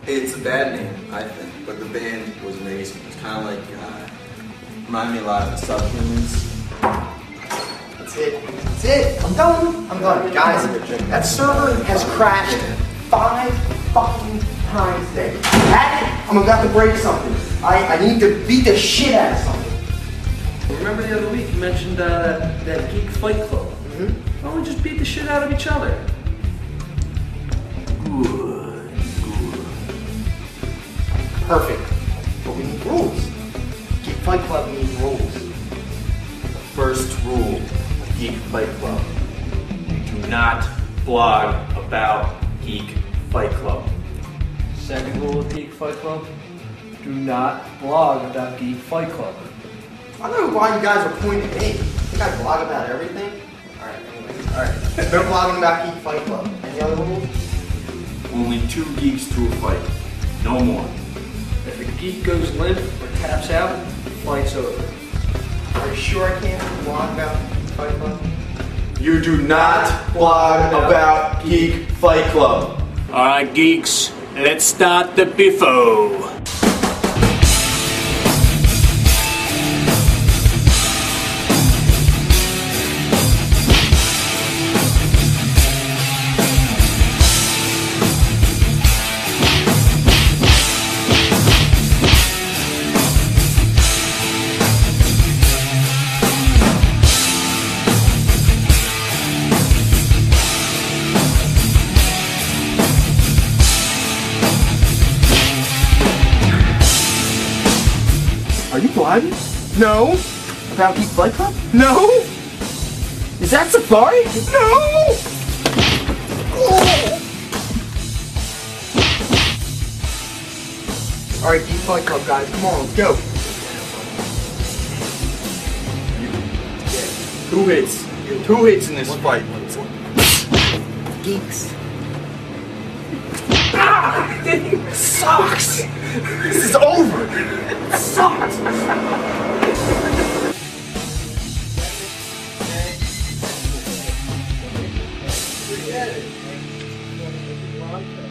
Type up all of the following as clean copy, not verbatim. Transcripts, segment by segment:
It's a bad name, I think, but the band was amazing. It's kind of like, reminded me a lot of the Subhumans. That's it. That's it. I'm done. I'm done. Guys, that server has crashed 5 fucking times today. I'm about to break something. I need to beat the shit out of something. Remember the other week you mentioned that Geek Fight Club? Why don't we just beat the shit out of each other? Good. Perfect. But we need rules. Geek Fight Club needs rules. First rule of Geek Fight Club. You do not blog about Geek Fight Club. Second rule of Geek Fight Club: do not blog about Geek Fight Club. I don't know why you guys are pointing at me. I think I blog about everything. Alright, anyway. Alright. No blogging about Geek Fight Club. Any other rules? Only 2 geeks to a fight. No more. If a geek goes limp or taps out, fight's over. Are you sure I can't blog about Geek Fight Club? You do not blog about Geek Fight Club. Alright, geeks, let's start the biffo. Are you blogging? No. About Geek Fight Club? No. Is that Safari? No. Oh. All right, Geek Fight Club guys, come on, let's go. 2 hits. 2 hits in this fight. Geeks. Ah! It sucks! This is over! It sucks!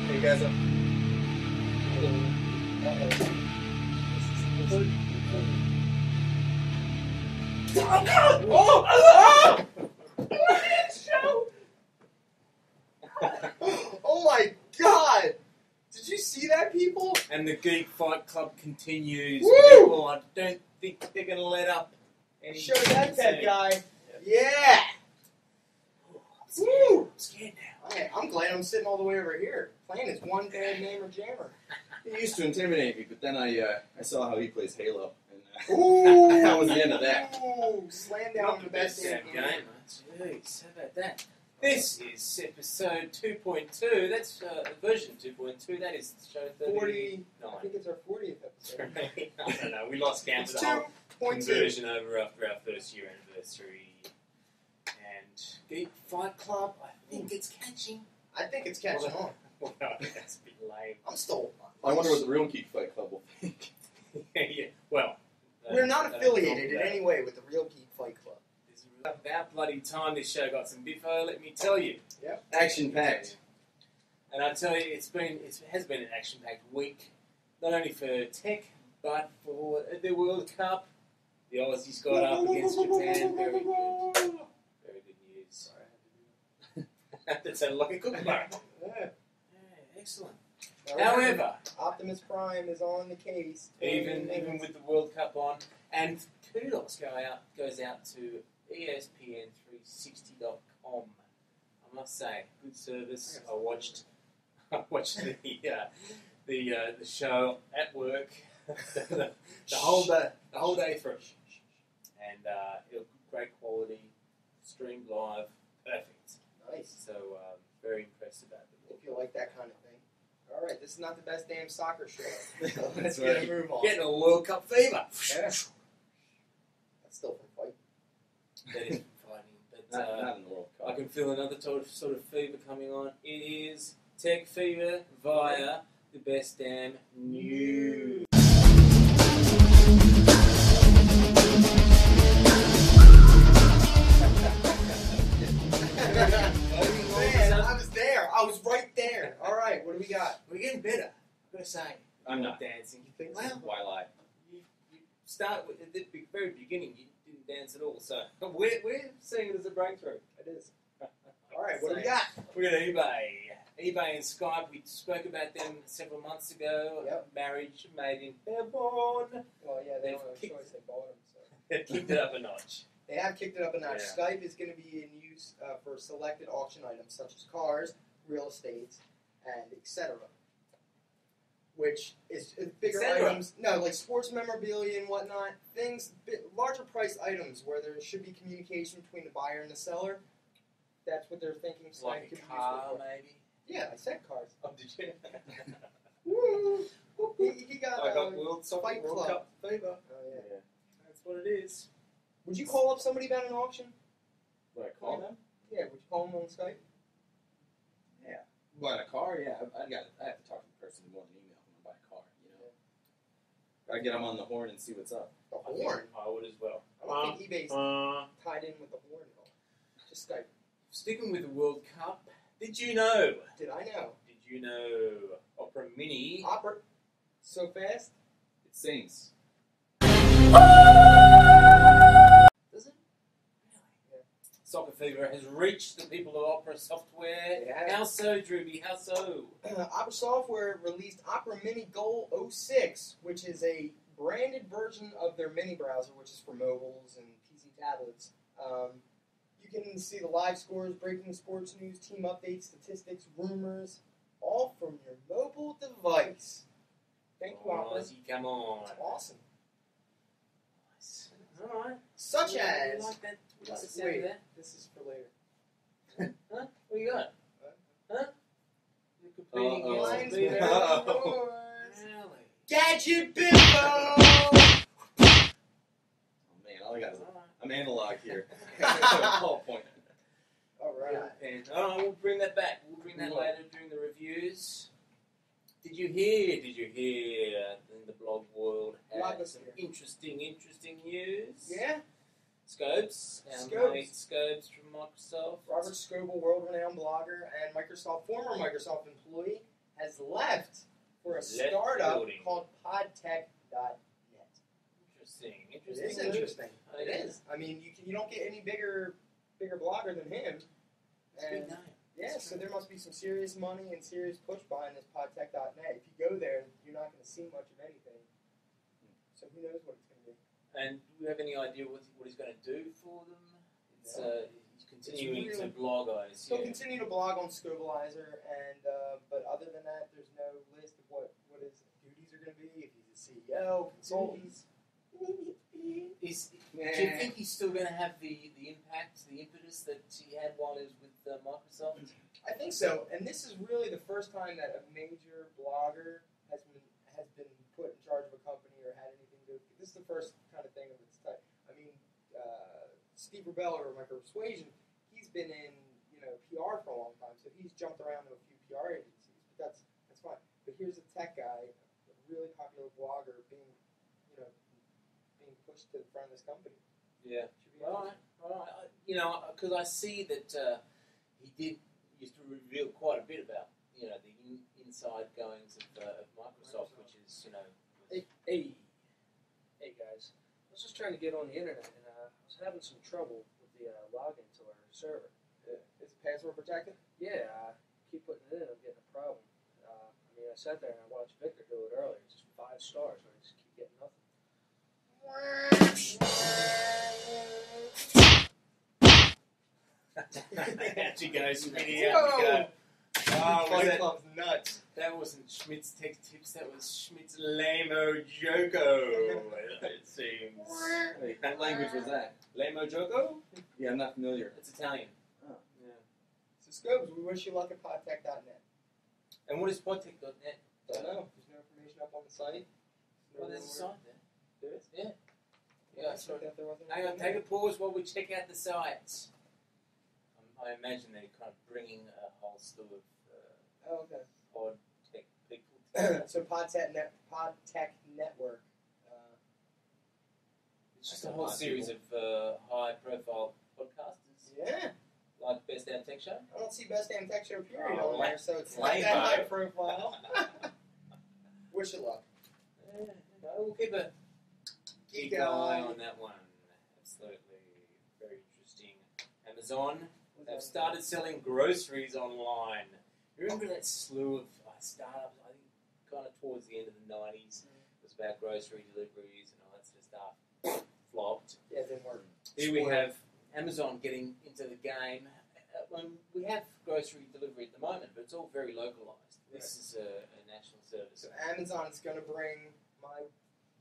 Hey guys, Oh my god! Did you see that, people? And the Geek Fight Club continues. Woo! People, I don't think they're going to let up. Show that guy. Yeah! Woo! I'm scared now. I'm glad I'm sitting all the way over here. Playing is one bad name or jammer. he used to intimidate me, but then I saw how he plays Halo, and Ooh! that was the end of that. Ooh! Slam down the best Damn damn game. Jeez, how about that? This is episode 2.2. That's version 2.2. That is show 40. I 39. think it's our 40th episode. I don't know. We lost count It's of the whole 2.2. conversion over after our first year anniversary. And Geek Fight Club, I think it's catching. I think it's catching on. Well, that's a bit lame. I'm still. I wonder what the real Geek Fight Club will think. Yeah, well. We're not affiliated in any way with the real Geek Fight Club. It's about bloody time this show got some biffo, let me tell you. Yep. Action packed. And I tell you, it has been an action-packed week, not only for tech, but for the World Cup. The Aussies got up against Japan. Very good. Very good news. That sounded like a kookaburra. Yeah. Yeah, excellent. However, Optimus Prime is on the case. even with the World Cup on, and kudos goes out to ESPN360.com. I must say, good service. I watched the show at work the whole day through, and it was great quality, streamed live, perfect. Nice. So very impressed about it. If you like that kind of thing. All right, this is not the best damn soccer show. Let's That's get right. a move on. Getting a World Cup fever. Yeah. That's still from fight. That is fighting, but Not in the World Cup. I can feel another sort of fever coming on. It is Tech Fever via the Best Damn News. Man, I was there. I was right there. All right, what do we got? We're getting better. gotta say, I'm not. dancing. You think Well, Why lie? you start with at the very beginning. You didn't dance at all, so we're seeing it as a breakthrough. It is. All right, what do we got? We got eBay and Skype. We spoke about them several months ago. Yep. Marriage made in heaven. Well, yeah, they They've don't have a kicked- choice. They bought them, so. They've kicked it up a notch. They have kicked it up a notch. Yeah. Skype is going to be in use for selected auction items such as cars, real estate, and etc. Which is bigger Etc. items. No, like sports memorabilia and whatnot. Things, larger priced items where there should be communication between the buyer and the seller. That's what they're thinking Skype Like could a be car, useful for. maybe. Yeah, I said cars. Oh, did you? Woo! He got, I got World Soccer Fight World Club. Cup fever. Oh, yeah. That's what it is. Would you call up somebody about an auction? Would I call them? Yeah, would you call them on Skype? Yeah. Buying a car? Yeah. I have to talk to the person more than email when I buy a car. You know. Gotta get them on the horn and see what's up. The horn? I would as well. I don't think eBay's tied in with the horn at all. Just Skype. Sticking with the World Cup, did you know? Did I know? Did you know Opera Mini? Opera. So fast? It sings. Does it? Yeah. Soccer Fever has reached the people of Opera Software. Yeah. How so, Drewby? How so? Opera Software released Opera Mini Goal 06, which is a branded version of their mini browser, which is for mobiles and PC tablets. You can see the live scores, breaking sports news, team updates, statistics, rumors, all from your mobile device. Thank you, Opera. Aussie, come on. That's awesome. Nice. All right. Such Yeah, as... we like that. We like the sound Wait, of that. this is for later. Huh? What you got? What? Huh? You're competing Uh-oh. against Lines the for Beavers. yours. Really? Gadget Bimbo! Oh man, all I got is I'm analog here. Point. All right. And we'll bring that back. We'll bring that later during the reviews. Did you hear in the blog world had some interesting news? Yeah? Scopes. Our Scopes. mate Scopes from Microsoft. Robert Scoble, world-renowned blogger and former Microsoft employee, has left for a Left the startup building. called podtech.net. Interesting. It is move. interesting. It is. I mean, you don't get any bigger blogger than him. It's a big And name. yeah, It's so true. there must be some serious money and serious push behind this podtech.net. If you go there, you're not going to see much of anything. So who knows what it's going to be. And do we have any idea what he's going to do for them? It's No. he's continuing It's to really- blog, I He'll assume. continue to blog on Scobalizer, and but other than that, there's no list of what his duties are going to be. If he's a CEO, consultants. Do you think he's still going to have the impact, the impetus that he had while he was with Microsoft? I think so, and this is really the first time that a major blogger has been put in charge of a company or had anything to do. This is the first kind of thing of its type. I mean, Steve Rebella or Micro Persuasion, he's been in PR for a long time, so he's jumped around to a few PR agencies. But that's fine. But here's a tech guy, a really popular blogger, being pushed to the front of this company. Yeah. Should be All right. Because I see that he used to reveal quite a bit about the inside goings of Microsoft, which is Hey guys, I was just trying to get on the internet and I was having some trouble with the login to our server. Is it password protected? Yeah, I keep putting it in, I'm getting a problem. I sat there and I watched Victor do it earlier, just 5 stars, and I just keep getting nothing. out you go, Smitty, Whoa! out you go. Oh, was Fight Club's nuts. that wasn't Schmidt's Tech Tips, that was Schmidt's Lame-o Joko, it seems. Wait, what language was that? Lame-o Joko? Yeah, I'm not familiar. It's Italian. Oh. Yeah. So Scopes, we wish you luck at podtech.net. And what is podtech.net? Don't know. There's no information up on the site. Well, there's a site there. There is? Yeah. Yeah, Yeah, so there wasn't hang on, anything take there. a pause while we check out the sites. I imagine they're kind of bringing a whole slew of Oh, okay. pod tech people together. So PodTech Network. It's just a whole series of high-profile podcasters, Yeah. like Best Damn Tech Show. I don't see Best Damn Tech Show period Oh, on there, so it's not lame-o. that high profile. Wish it luck. We'll keep a Geek eye eye. on that one. Absolutely. Very interesting. Amazon, they've started selling groceries online. Remember that slew of startups, I think kind of towards the end of the 90s, it was about grocery deliveries and all that sort of stuff. Flopped. Yeah, it didn't work. Here we have Amazon getting into the game. We have grocery delivery at the moment, but it's all very localized. This is a national service. So Amazon's going to bring my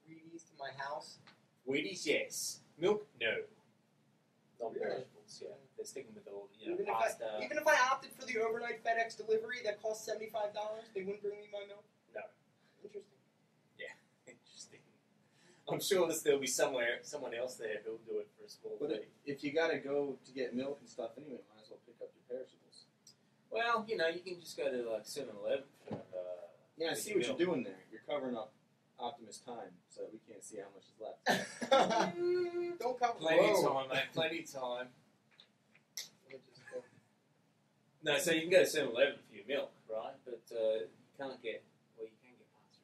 Wheaties to my house. Wheaties, yes. Milk, no. Non-perishables, Really? yeah. They're sticking with all, Even pasta. even if I opted for the overnight FedEx delivery that costs $75, they wouldn't bring me my milk? No. Interesting. Interesting. I'm sure there'll be someone else there who'll do it for a small But fee. if you gotta go to get milk and stuff anyway, might as well pick up your perishables. Well, you can just go to like 7-Eleven for Yeah, I for see your what you're milk. doing there. You're covering up Optimus time so that we can't see how much is left. Don't cover. Plenty of Whoa. time, mate. Plenty of time. Let me just go. No, so you can go to 7-Eleven for your milk, right? But you can't get, well, you can get pasta.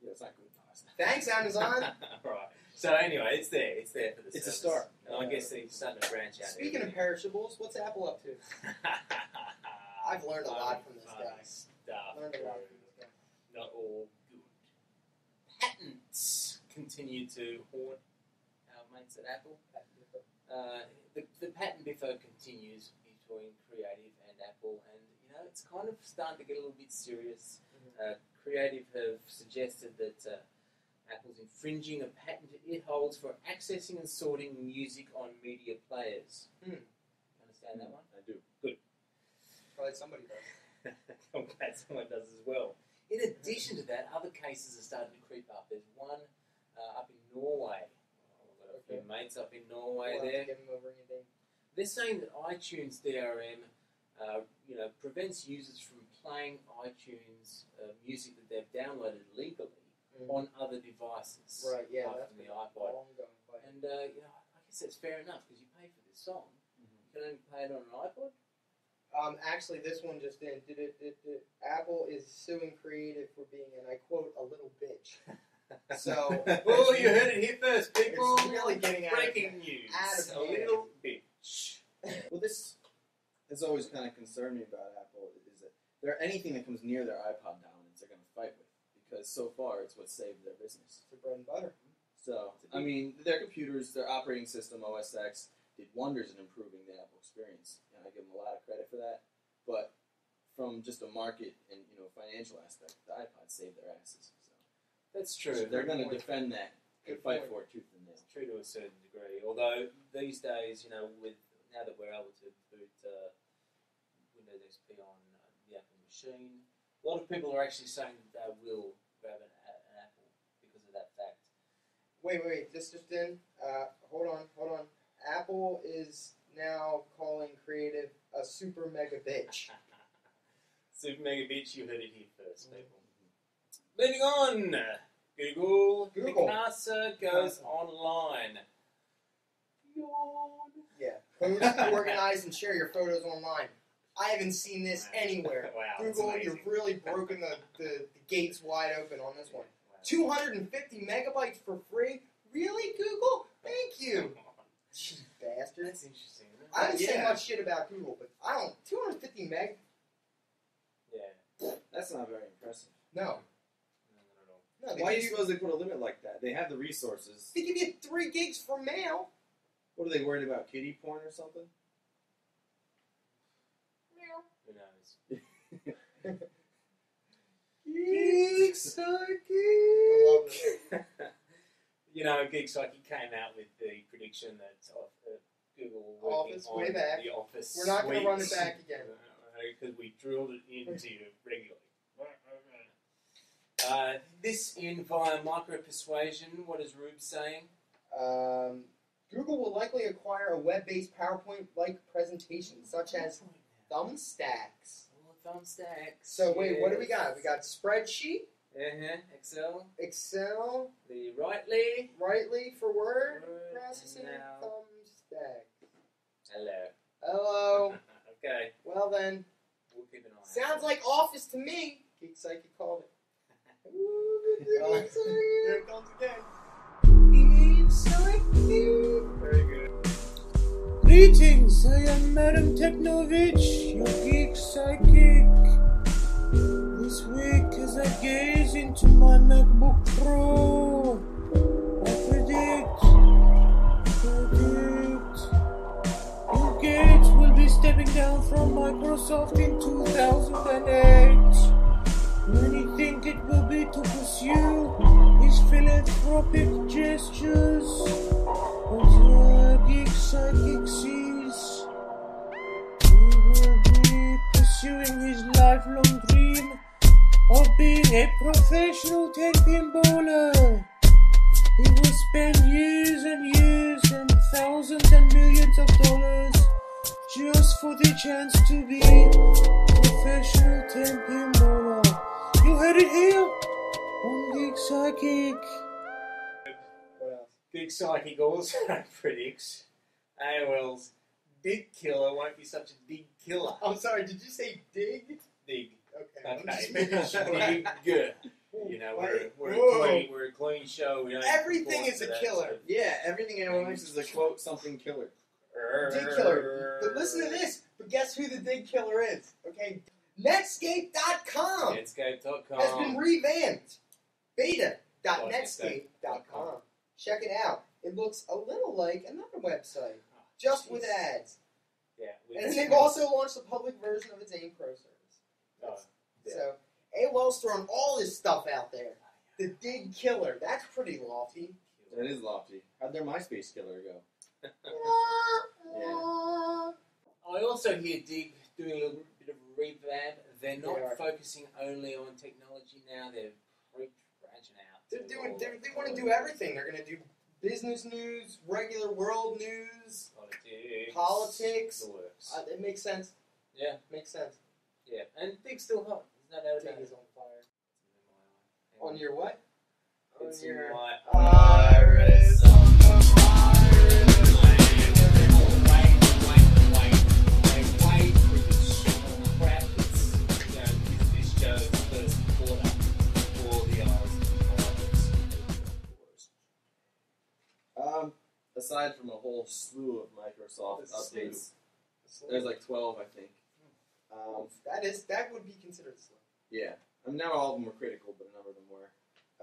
Yeah, it's not good pasta. Thanks, Amazon. Right. So anyway, it's there. It's there for the It's a service. start. And I guess they're starting to branch out. Speaking of perishables, what's Apple up to? I've learned a lot from this guy. Stuff. Learned a lot from this guy. Not all good. Patents continue to haunt our mates at Apple. The patent biffo continues between Creative and Apple, and it's kind of starting to get a little bit serious. Creative have suggested that Apple's infringing a patent it holds for accessing and sorting music on media players. You understand that one? I do. Probably somebody does. I'm glad someone does as well. In addition to that, other cases are starting to creep up. There's one up in Norway. I've got a few mates up in Norway We'll have there. to get him over anything. They're saying that iTunes DRM, prevents users from playing iTunes music that they've downloaded legally on other devices. Right, yeah, apart that's from the been a iPod. long-going fight. And I guess that's fair enough because you pay for this song. You can only play it on an iPod. Actually, this one just in. Apple is suing Creative for being, and I quote, a little bitch. So, Oh, you heard it here first, people. It's really getting out of breaking news. out of A hand. little bitch. Well, this has always kind of concerned me about Apple is that anything that comes near their iPod dominance, they're going to fight with because so far it's what saved their business. It's bread and butter. So, I mean, their computers, their operating system, OS X, did wonders in improving the Apple experience, and I give them a lot of credit for that. But from just a market and financial aspect, the iPod saved their asses. So That's true. So they're going to point. defend that and Good fight point. for it tooth and nail. It's true to a certain degree. Although these days, now that we're able to boot Windows XP on the Apple machine, a lot of people are actually saying that they will grab an Apple because of that fact. Wait. This just in. Hold on. Apple is now calling Creative a super mega bitch. Super Mega Bitch, you heard it here first, people. Moving on. Google. Picasa goes online. Yawn. Yeah. Post, organize, and share your photos online. I haven't seen this anywhere. Wow, that's Google, amazing. you've really broken the gates wide open on this one. Wow. 250 megabytes for free? Really, Google? Thank you. Come on. You bastard. That's interesting, isn't it? I don't say Yeah. much shit about Google, but I don't. 250 meg? Yeah. That's not very impressive. No. No, not at all. No, they Why do give you you, suppose they put a limit like that? They have the resources. they give you 3 gigs for mail. What are they worried about? Kiddie porn or something? Who knows? Geeks are I love it. Geek Psyche came out with the prediction that Google were working Office, on way back. the Office We're not going to run it suite. back again. Because we drilled it into you regularly. This in via micro-persuasion. What is Rube saying? Google will likely acquire a web-based PowerPoint-like presentation, such as thumbstacks. Oh, thumbstacks. So wait, what do we yes. got? We got spreadsheet, Excel. Excel, The rightly. rightly for word Word, processing, now. thumbstacks. Hello. Hello. Okay. Well then, We'll keep an eye. sounds like Office to me. Geek Psyche called it. Here it comes again. Very good. Greetings, I am Madam Technovich, your geek psychic. This week, as I gaze into my MacBook Pro, I predict Bill Gates will be stepping down from Microsoft in 2008. Many think it will be to pursue his philanthropic gestures, but Geek Psychic sees he will be pursuing his lifelong dream of being a professional 10-pin bowler. He will spend years and years and thousands and millions of dollars just for the chance to be professional 10-pin bowler. You heard it here on Geek Psychic. What else? Big Psychic also predicts AOL's Dig Killer won't be such a big killer. I'm sorry, did you say dig? Dig. Okay. I'm Okay. just making sure. Dig. You know, we're a clean show. We don't Everything report is to a that killer. sort of- Yeah, everything everyone makes is a quote something killer. Dig killer. But listen to this. But guess who the dig killer is? Okay. Netscape.com Netscape.com. has been revamped. Beta.netscape.com. Check it out. It looks a little like another website, just with ads. Yeah. And they've also launched a public version of its AIM Pro service. Oh, yeah. So AOL's throwing all this stuff out there. The dig killer. That's pretty lofty. That is lofty. How'd their MySpace killer go? I also hear Dig doing a little bit of a revamp. They're not They are. focusing only on technology now. They're branching out. They want to do everything. They're going to do business news, regular world news, politics. The works. It makes sense. Yeah. Makes sense. Yeah. And Dig's still hot. There's no doubt Dig about is it. on fire. On your what? On It's your in my iris. Wait with this crap that's, you know, this show's first quarter for the Iris. Aside from a whole slew of Microsoft updates, there's like 12, I think. That would be considered slow. Yeah. I mean, not all of them were critical, but a number of them were.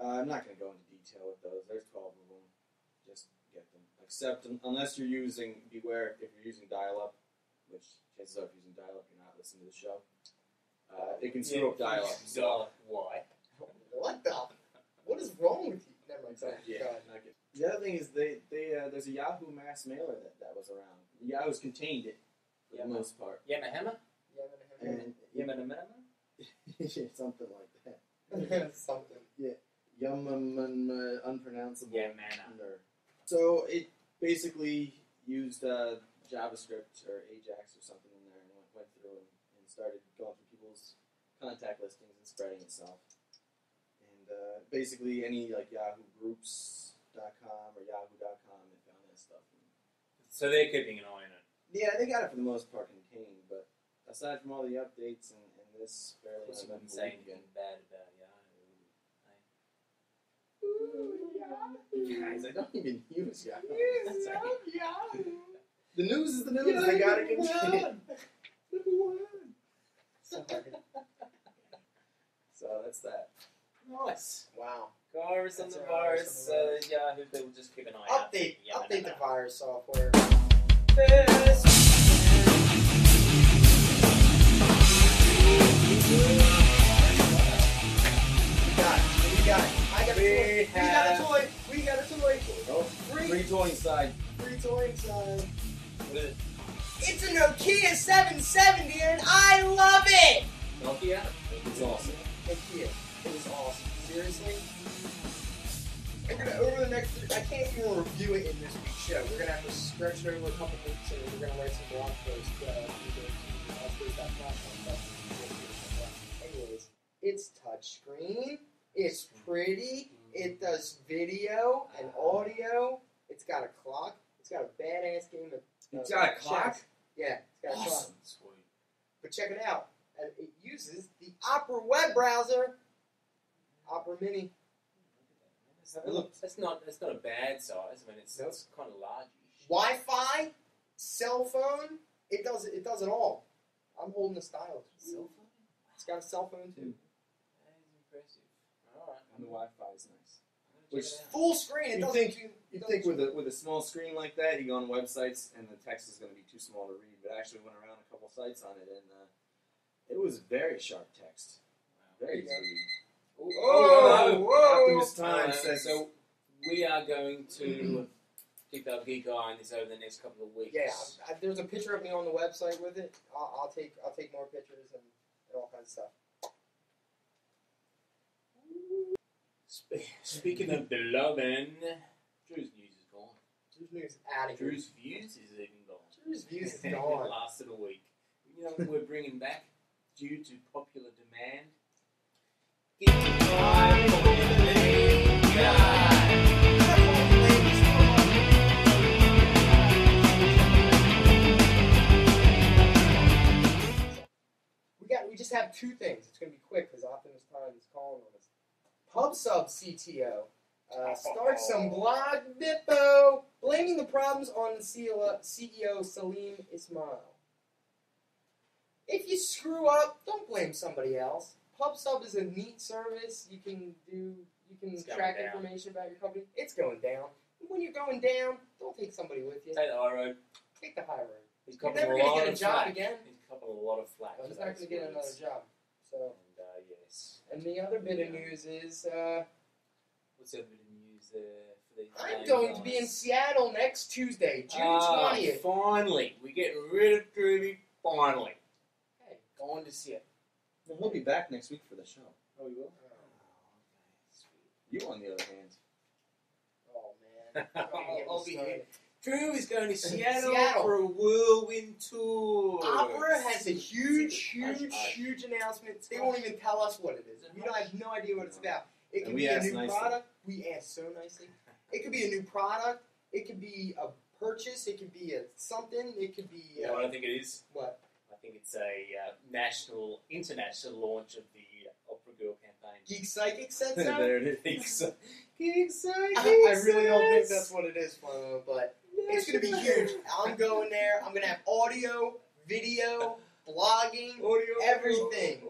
I'm not going to go into detail with those. There's 12 of them. Just get them. Except unless you're using, beware if you're using dial-up, which chances are if you're using dial-up, you're not listening to the show. It can screw up dial-up. So, Why? What the? What is wrong with you? Never mind. Sorry. yeah, God. not good. The other thing is there's a Yahoo mass mailer that was around. Yahoo's contained it for the most part. Yamahama? And Yamahama? something like that. Something. Unpronounceable. Yamana. So it basically used JavaScript or Ajax or something in there and went through and started going through people's contact listings and spreading itself. And basically any like Yahoo Groups.com or Yahoo.com, they found that stuff. So they're keeping an eye on it. Yeah, they got it for the most part contained, but aside from all the updates and this fairly Of course, you wouldn't uneventful say weekend. anything bad about Guys, I don't even use Yahoo. Yahoo. The news is the news. I gotta continue. So that's that. Nice. Wow. Virus on That's the a virus. virus Yahoo people just keep an eye out. Update the virus software. We got a toy. We got a toy. Oh, free toy inside. Free toy inside. What is it? It's a Nokia 770 and I love it! Nokia? It's awesome. Nokia. It was awesome. Seriously? We're gonna, over the next, I can't even review it in this week's show. We're gonna have to stretch it over a couple weeks and we're gonna write some blog posts. Anyways, it's touchscreen. It's pretty. It does video and audio. It's got a clock. It's got a badass game of. It's got a clock? chess. Yeah, it's got a clock. Awesome. Sweet. But check it out. It uses the Opera web browser. Opera Mini. Have a look. That's not a bad size. I mean, it's kind of large-ish. Wi-Fi, cell phone, it does it all. I'm holding the stylus. Cell phone? It's got a cell phone too. That is impressive. All right. And the Wi-Fi is nice. Which Full screen. It You doesn't think with a small screen like that, you go on websites and the text is going to be too small to read. But I actually went around a couple sites on it and it was very sharp text. Very easy to read. Whoa! Optimus Time says so. We are going to keep our geek eye on this over the next couple of weeks. Yeah, there's a picture of me on the website with it. I'll take more pictures and all kinds of stuff. Speaking of beloved, Drew's news is gone. Drew's news out of here. Drew's views is even gone. Drew's views is It gone. lasted a week. You know what we're bringing back due to popular demand? Get the time for the main guy. We just have two things. It's going to be quick because Optimus Time is calling on us. PubSub CTO start some blog bippo, blaming the problems on the CEO Salim Ismail. If you screw up, don't blame somebody else. PubSub is a neat service. You can track down. information about your company. It's going down. And when you're going down, don't take somebody with you. Take the high road. Take the high road. He's You're copping never a going lot to get a of job flack. again. He's copping a lot of flack. He's for not going to those get words. another job. So, And yes. and the other bit of news is What's the other bit of news there for these I'm main going to be in guys? Seattle next Tuesday, June 20th. Finally, we're getting rid of Groovy. Finally, Hey. going to see it. well, he'll be back next week for the show. Oh, we will. You, on the other hand. Oh man. Don't get me I'll be started. here. Drew is going to Seattle, Seattle. for a whirlwind tour. Opera has a huge Huge. announcement. They won't even tell us what it is. We don't have no idea what it's about. It And could we be a asked new nicely. product. We asked so nicely. It could be a new product. It could be a purchase. It could be a something. It could be You know what I think it is? what? I think it's a international launch of the Opera Girl campaign. Geek Psychic said so. There it is. I really don't think that's what it is, Flo, but it's going to be huge. I'm going there. I'm going to have audio, video, blogging, everything.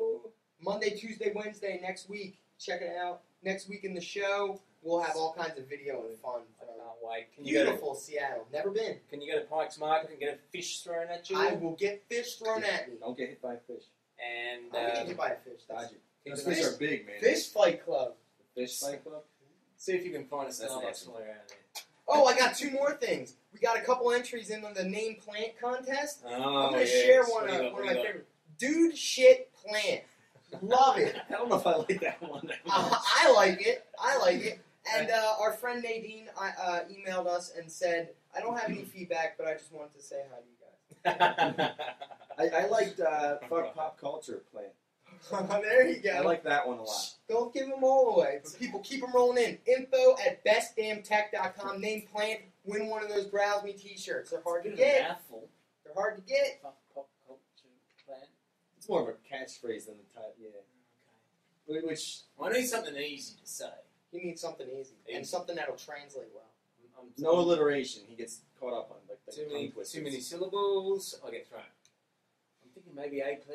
Monday, Tuesday, Wednesday next week. Check it out. Next week in the show, we'll have all kinds of video and fun. I can't wait. Can you go Beautiful Seattle. Never been. to Pike's Market and get a fish thrown at you? I will get fish thrown at me. Don't get hit by a fish. And I'm going to get you by a fish. Dodge it. Fish- Those fish are big, man. Fish Fight Club. Fish fight club? see if you can find a That's Starbucks nasty. somewhere around there. Oh, I got two more things. We got a couple entries in the name plant contest. Oh, I'm going to yes. share What one do you of got? my What do you got? favorite. Dude shit plant. Love it. I don't know if I like that one. I like it. I like it. And our friend Nadine emailed us and said, I don't have any feedback, but I just wanted to say hi to you guys. I liked fuck pop culture plant. There you go. I like that one a lot. Don't give them all away. But people, keep them rolling in. info@bestdamntech.com. Name plant. Win one of those Browse Me t-shirts. They're hard to Bit of a get. mouthful. They're hard to get. Pop culture plan. It's more of a catchphrase than the type, yeah. Which, I need something easy to say. You need something easy and Easy. something that'll translate well. no alliteration. He gets caught up on like the tongue twisters. Too many syllables. I get thrown. I'm thinking maybe AP.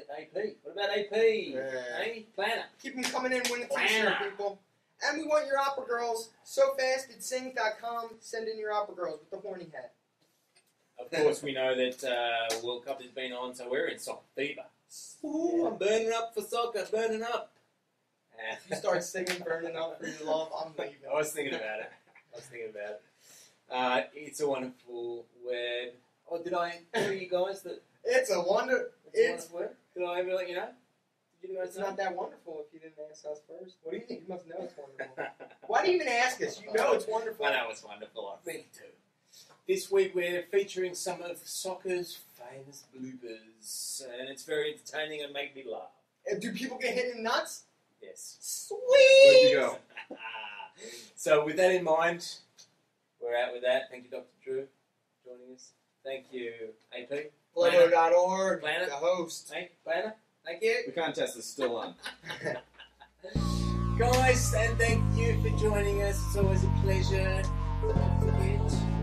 What about AP? Hey, planner. Keep them coming in. Win a Wow. t-shirt, people. And we want your opera girls. SoFastItSings.com. Send in your opera girls with the horny hat. Of course, we know that World Cup has been on, so we're in soccer fever. Ooh, I'm burning up for soccer, burning up. You start singing Burning Up for Your Love, I'm leaving. I was thinking about it. It's a wonderful word. Oh, did I tell you guys that It's a wonder. it's a wonderful word? Did I ever let you know? Did you guys It's know? not that wonderful if you didn't ask us first. What do you think? You must know it's wonderful. Why do you even ask us? You know it's wonderful. I know it's wonderful. I really do. This week we're featuring some of soccer's famous bloopers, and it's very entertaining and make me laugh. Do people get hit in the nuts? Yes. Sweet! Where'd you go? So with that in mind, we're out with that. Thank you, Dr. Drew, for joining us. Thank you, AP. Plano.org, Planet. the host. Hey, Planner. Thank you. The contest is still on. Guys, and thank you for joining us. It's always a pleasure. Don't forget.